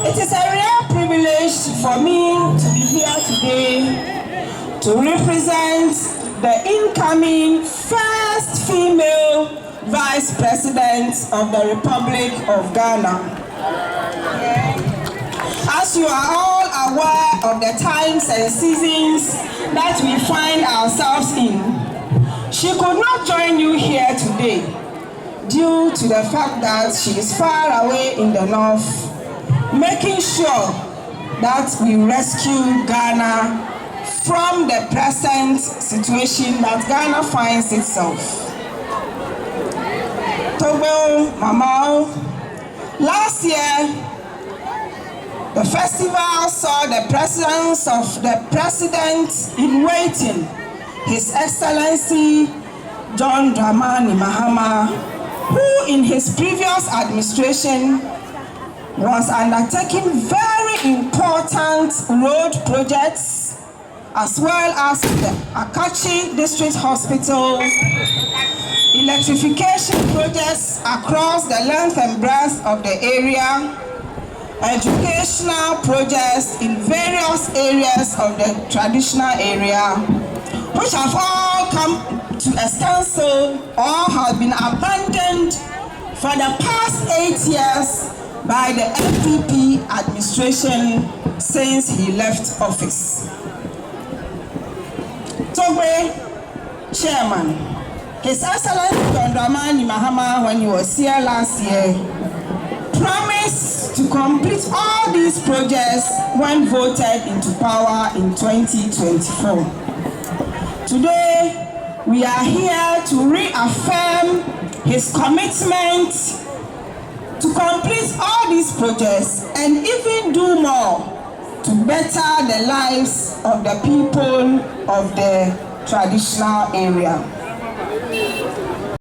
It is a rare privilege for me to be here today to represent the incoming first female Vice President of the Republic of Ghana. As you are all aware of the times and seasons that we find ourselves in, she could not join you here today due to the fact that she is far away in the north, making sure that we rescue Ghana from the present situation that Ghana finds itself. Togo, Mama, last year, the festival saw the presence of the President-in-waiting, His Excellency John Dramani Mahama, who in his previous administration was undertaking very important road projects, as well as the Akachi District Hospital, electrification projects across the length and breadth of the area, educational projects in various areas of the traditional area, which have all come to a standstill or have been abandoned for the past 8 years by the NPP administration since he left office. Togbe Chairman, His Excellency John Dramani Mahama, when he was here last year, promised to complete all these projects when voted into power in 2024. Today, we are here to reaffirm his commitment to complete all these projects and even do more to better the lives of the people of the traditional area.